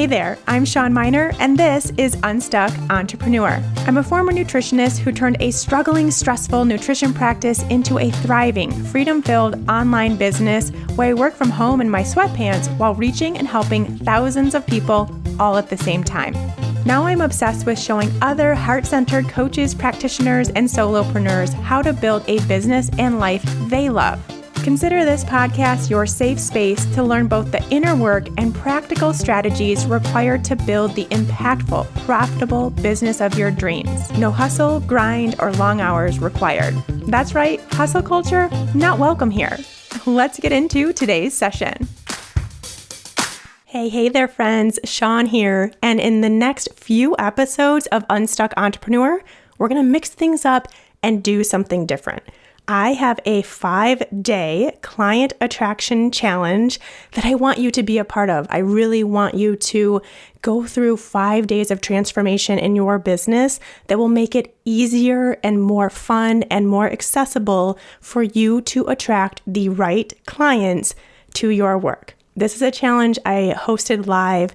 Hey there, I'm Shawn Mynar, and this is Unstuck Entrepreneur. I'm a former nutritionist who turned a struggling, stressful nutrition practice into a thriving, freedom-filled online business where I work from home in my sweatpants while reaching and helping thousands of people all at the same time. Now I'm obsessed with showing other heart-centered coaches, practitioners, and solopreneurs how to build a business and life they love. Consider this podcast your safe space to learn both the inner work and practical strategies required to build the impactful, profitable business of your dreams. No hustle, grind, or long hours required. That's right, hustle culture, not welcome here. Let's get into today's session. Hey there friends, Shawn here, and in the next few episodes of Unstuck Entrepreneur, we're going to mix things up and do something different. I have a 5-day client attraction challenge that I want you to be a part of. I really want you to go through 5 days of transformation in your business that will make it easier and more fun and more accessible for you to attract the right clients to your work. This is a challenge I hosted live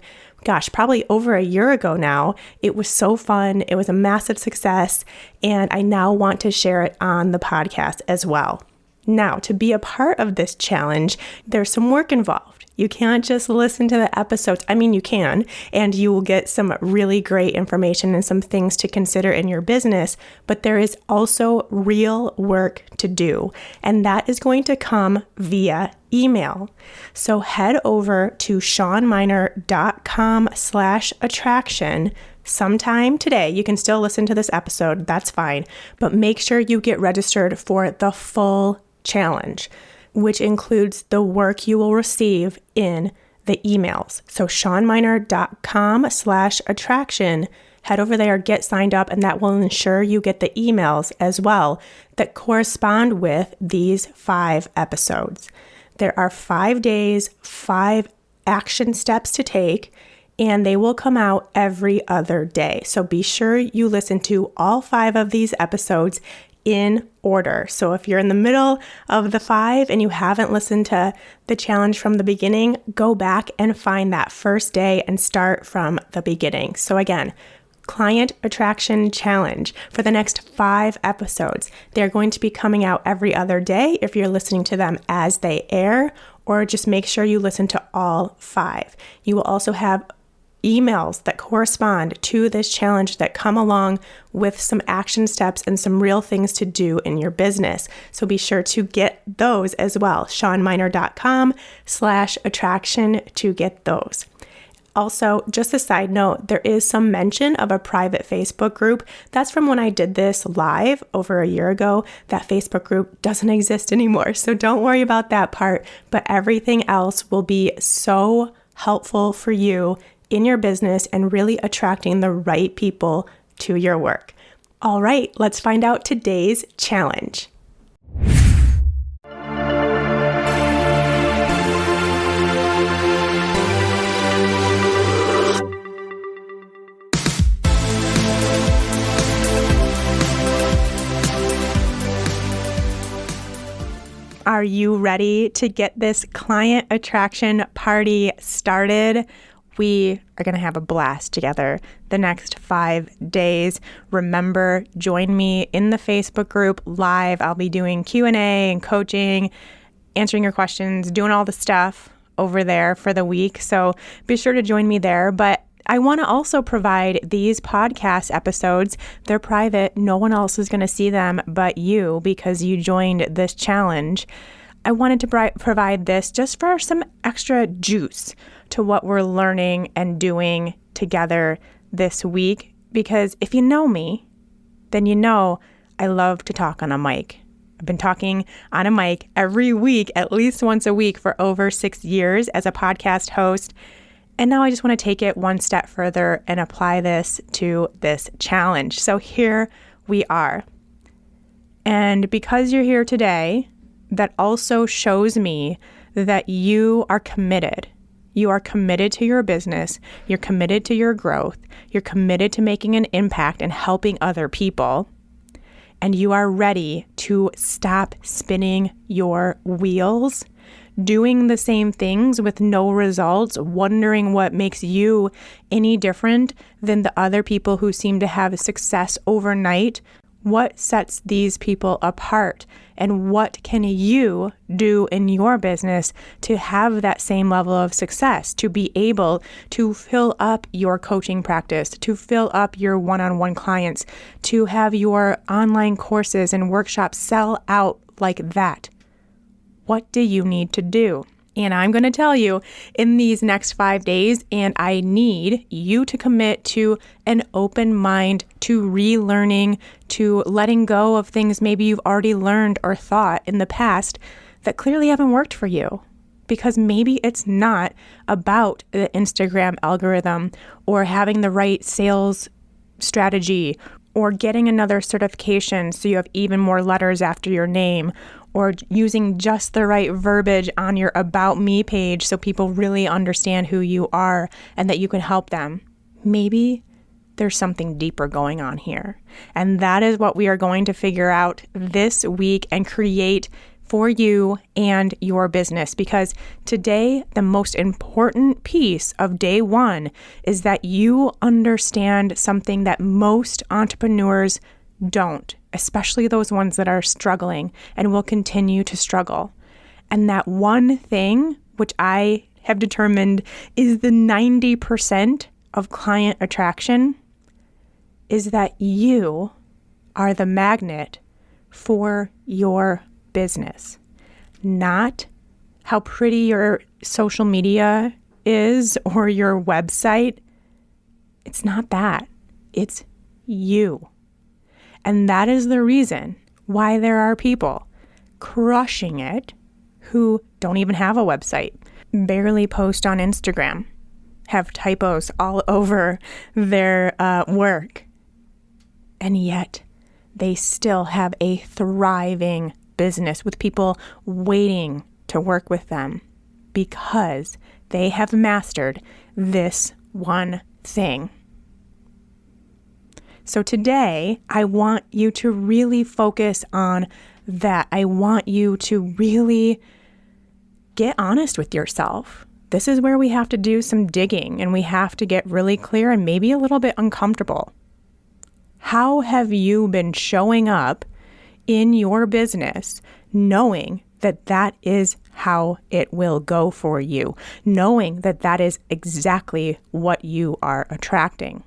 probably over a year ago now. It was so fun. It was a massive success, and I now want to share it on the podcast as well. Now, to be a part of this challenge, there's some work involved. You can't just listen to the episodes. I mean, you can, and you will get some really great information and some things to consider in your business, but there is also real work to do, and that is going to come via email. So head over to shawnmynar.com/attraction sometime today. You can still listen to this episode, that's fine, but make sure you get registered for the full challenge, which includes the work you will receive in the emails. So shawnmynar.com/attraction, head over there, get signed up, and that will ensure you get the emails as well that correspond with these 5 episodes. There are 5 days, 5 action steps to take, and they will come out every other day. So be sure you listen to all 5 of these episodes in order. So if you're in the middle of the 5 and you haven't listened to the challenge from the beginning, go back and find that first day and start from the beginning. So again, Client Attraction Challenge for the next 5 episodes. They're going to be coming out every other day if you're listening to them as they air, or just make sure you listen to all 5. You will also have emails that correspond to this challenge that come along with some action steps and some real things to do in your business. So be sure to get those as well. shawnmynar.com/attraction to get those. Also, just a side note, there is some mention of a private Facebook group. That's from when I did this live over a year ago. That Facebook group doesn't exist anymore, so don't worry about that part. But everything else will be so helpful for you in your business and really attracting the right people to your work. All right, let's find out today's challenge. Are you ready to get this client attraction party started? We are going to have a blast together the next 5 days. Remember, join me in the Facebook group live. I'll be doing Q&A and coaching, answering your questions, doing all the stuff over there for the week. So be sure to join me there. But I want to also provide these podcast episodes. They're private. No one else is going to see them but you because you joined this challenge. I wanted to provide this just for some extra juice to what we're learning and doing together this week. Because if you know me, then you know I love to talk on a mic. I've been talking on a mic every week, at least once a week for over 6 years as a podcast host. And now I just want to take it one step further and apply this to this challenge. So here we are. And because you're here today, that also shows me that you are committed. You are committed to your business. You're committed to your growth. You're committed to making an impact and helping other people. And you are ready to stop spinning your wheels doing the same things with no results, wondering what makes you any different than the other people who seem to have success overnight. What sets these people apart? And what can you do in your business to have that same level of success, to be able to fill up your coaching practice, to fill up your one-on-one clients, to have your online courses and workshops sell out like that? What do you need to do? And I'm going to tell you in these next 5 days, and I need you to commit to an open mind, to relearning, to letting go of things maybe you've already learned or thought in the past that clearly haven't worked for you. Because maybe it's not about the Instagram algorithm or having the right sales strategy or getting another certification so you have even more letters after your name, or using just the right verbiage on your About Me page so people really understand who you are and that you can help them. Maybe there's something deeper going on here. And that is what we are going to figure out this week and create for you and your business. Because today, the most important piece of day one is that you understand something that most entrepreneurs don't, especially those ones that are struggling and will continue to struggle. And that one thing, which I have determined is the 90% of client attraction, is that you are the magnet for your business. Not how pretty your social media is or your website. It's not that. It's you. And that is the reason why there are people crushing it who don't even have a website, barely post on Instagram, have typos all over their work, and yet they still have a thriving business with people waiting to work with them because they have mastered this one thing. So today, I want you to really focus on that. I want you to really get honest with yourself. This is where we have to do some digging and we have to get really clear and maybe a little bit uncomfortable. How have you been showing up in your business knowing that that is how it will go for you, knowing that that is exactly what you are attracting?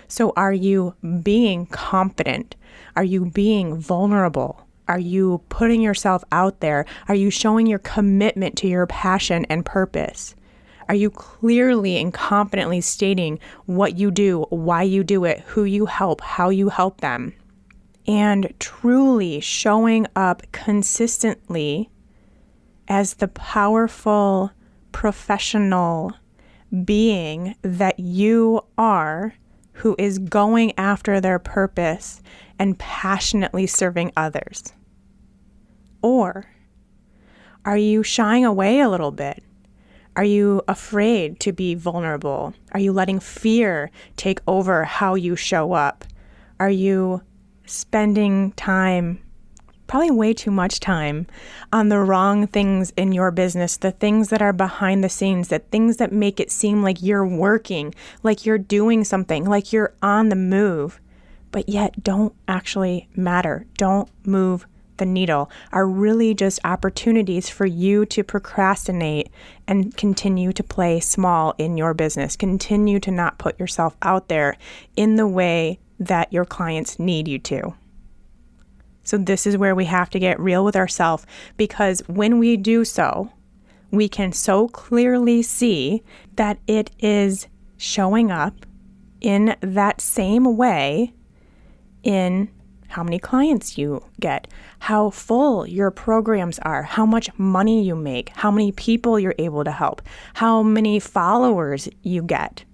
So are you being confident? Are you being vulnerable? Are you putting yourself out there? Are you showing your commitment to your passion and purpose? Are you clearly and confidently stating what you do, why you do it, who you help, how you help them? And truly showing up consistently as the powerful professional being that you are, who is going after their purpose and passionately serving others? Or are you shying away a little bit? Are you afraid to be vulnerable? Are you letting fear take over how you show up? Are you spending time, probably way too much time, on the wrong things in your business, the things that are behind the scenes, the things that make it seem like you're working, like you're doing something, like you're on the move, but yet don't actually matter, don't move the needle, are really just opportunities for you to procrastinate and continue to play small in your business, continue to not put yourself out there in the way that your clients need you to. So this is where we have to get real with ourselves, because when we do so, we can so clearly see that it is showing up in that same way in how many clients you get, how full your programs are, how much money you make, how many people you're able to help, how many followers you get.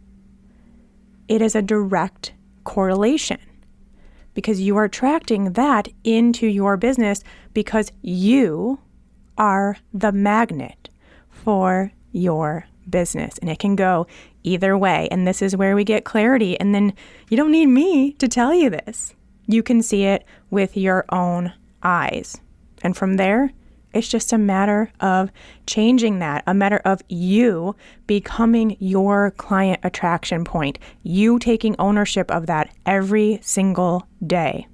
It is a direct correlation, because you are attracting that into your business because you are the magnet for your business. And it can go either way. And this is where we get clarity. And then you don't need me to tell you this. You can see it with your own eyes. And from there, It's just a matter of changing that, a matter of you becoming your client attraction point, you taking ownership of that every single day.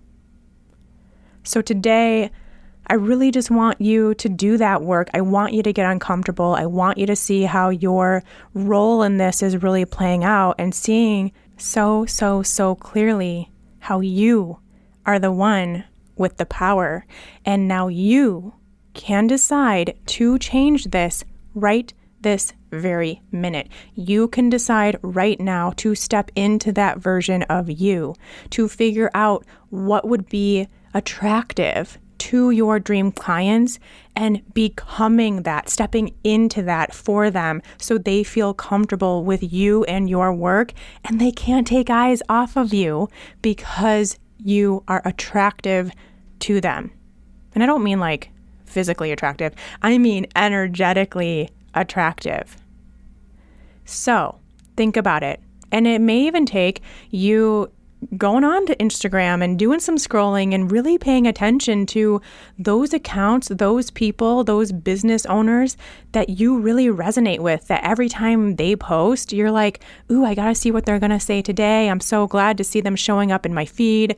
So today, I really just want you to do that work. I want you to get uncomfortable. I want you to see how your role in this is really playing out and seeing so clearly how you are the one with the power. And now you can decide to change this right this very minute. You can decide right now to step into that version of you, to figure out what would be attractive to your dream clients and becoming that, stepping into that for them so they feel comfortable with you and your work and they can't take eyes off of you because you are attractive to them. And I don't mean like physically attractive. I mean energetically attractive. So think about it. And it may even take you going on to Instagram and doing some scrolling and really paying attention to those accounts, those people, those business owners that you really resonate with, that every time they post, you're like, ooh, I got to see what they're going to say today. I'm so glad to see them showing up in my feed.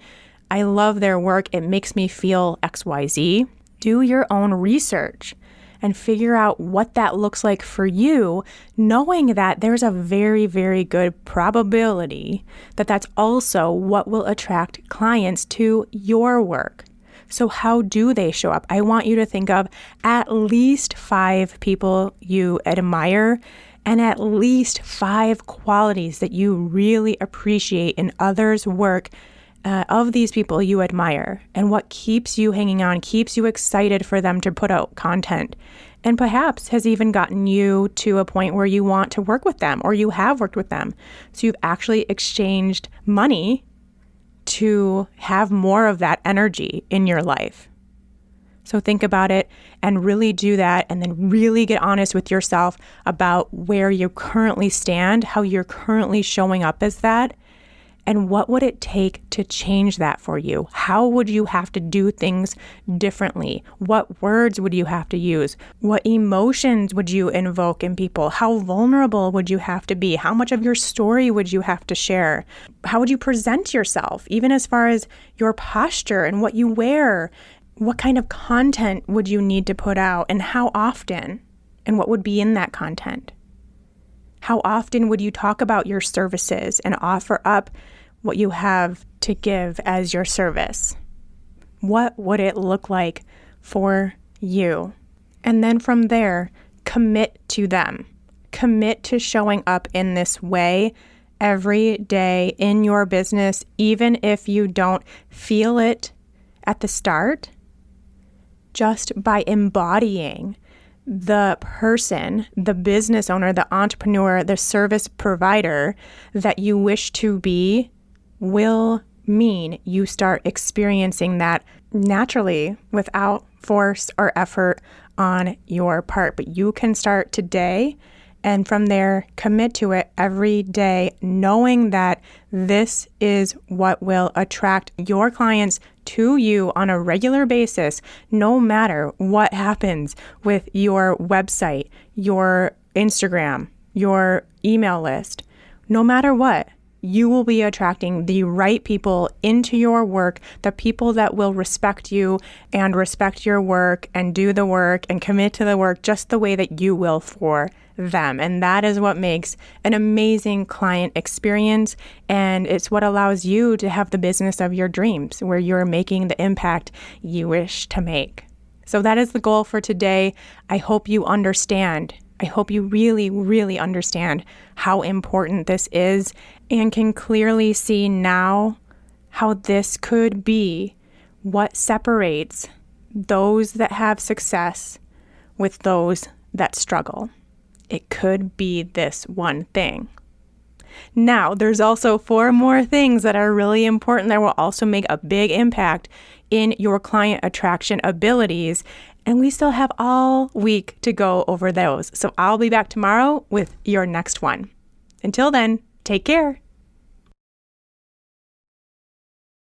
I love their work. It makes me feel XYZ. Do your own research and figure out what that looks like for you, knowing that there's a very, very good probability that that's also what will attract clients to your work. So how do they show up? I want you to think of at least 5 people you admire and at least 5 qualities that you really appreciate in others' work of these people you admire, and what keeps you hanging on, keeps you excited for them to put out content, and perhaps has even gotten you to a point where you want to work with them or you have worked with them. So you've actually exchanged money to have more of that energy in your life. So think about it and really do that, and then really get honest with yourself about where you currently stand, how you're currently showing up as that. And what would it take to change that for you? How would you have to do things differently? What words would you have to use? What emotions would you invoke in people? How vulnerable would you have to be? How much of your story would you have to share? How would you present yourself, even as far as your posture and what you wear? What kind of content would you need to put out, and how often? And what would be in that content? How often would you talk about your services and offer up what you have to give as your service? What would it look like for you? And then from there, commit to them. Commit to showing up in this way every day in your business, even if you don't feel it at the start, just by embodying the person, the business owner, the entrepreneur, the service provider that you wish to be will mean you start experiencing that naturally without force or effort on your part. But you can start today, and from there, commit to it every day, knowing that this is what will attract your clients to you on a regular basis, no matter what happens with your website, your Instagram, your email list. No matter what, you will be attracting the right people into your work, the people that will respect you and respect your work and do the work and commit to the work just the way that you will for them. And that is what makes an amazing client experience. And it's what allows you to have the business of your dreams, where you're making the impact you wish to make. So that is the goal for today. I hope you understand. I hope you really, really understand how important this is and can clearly see now how this could be what separates those that have success with those that struggle. It could be this one thing. Now, there's also 4 more things that are really important that will also make a big impact in your client attraction abilities. And we still have all week to go over those. So I'll be back tomorrow with your next one. Until then, take care.